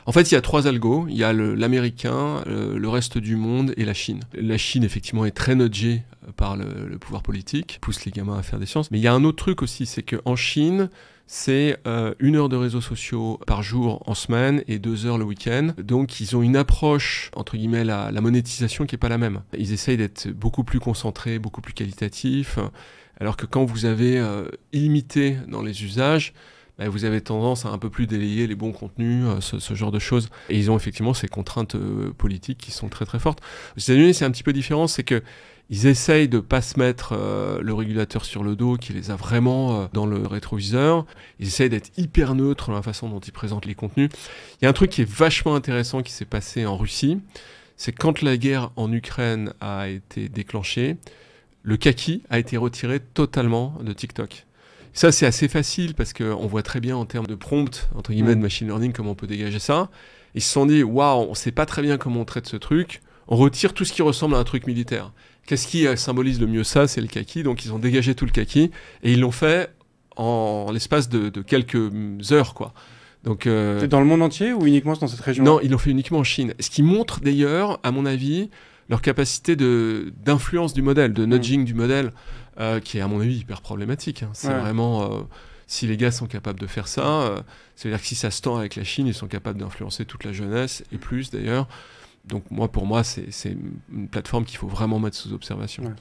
En fait, il y a 3 algos. Il y a l'américain, le reste du monde et la Chine. La Chine, effectivement, est très nudgée par le pouvoir politique, pousse les gamins à faire des sciences. Mais il y a un autre truc aussi, c'est qu'en Chine, c'est 1 heure de réseaux sociaux par jour en semaine et 2 heures le week-end. Donc, ils ont une approche, entre guillemets, la monétisation qui n'est pas la même. Ils essayent d'être beaucoup plus concentrés, beaucoup plus qualitatifs. Alors que quand vous avez illimité dans les usages, vous avez tendance à un peu plus délayer les bons contenus, ce genre de choses. Et ils ont effectivement ces contraintes politiques qui sont très très fortes. Aux États-Unis, c'est un petit peu différent, c'est que ils essayent de pas se mettre le régulateur sur le dos, qui les a vraiment dans le rétroviseur. Ils essayent d'être hyper neutres dans la façon dont ils présentent les contenus. Il y a un truc qui est vachement intéressant qui s'est passé en Russie, c'est quand la guerre en Ukraine a été déclenchée, le kaki a été retiré totalement de TikTok. Ça, c'est assez facile parce qu'on voit très bien en termes de prompt, entre guillemets, de machine learning, comment on peut dégager ça. Ils se sont dit, waouh, on sait pas très bien comment on traite ce truc. On retire tout ce qui ressemble à un truc militaire. Qu'est-ce qui symbolise le mieux ça? C'est le kaki. Donc, ils ont dégagé tout le kaki et ils l'ont fait en l'espace de quelques heures, quoi. Donc, c'est dans le monde entier ou uniquement dans cette région? Non, ils l'ont fait uniquement en Chine. Ce qui montre d'ailleurs, à mon avis, leur capacité d'influence du modèle, de nudging du modèle, qui est à mon avis hyper problématique. Hein. C'est vraiment, si les gars sont capables de faire ça, c'est-à-dire que si ça se tend avec la Chine, ils sont capables d'influencer toute la jeunesse, et plus d'ailleurs. Donc pour moi, c'est une plateforme qu'il faut vraiment mettre sous observation. Ouais.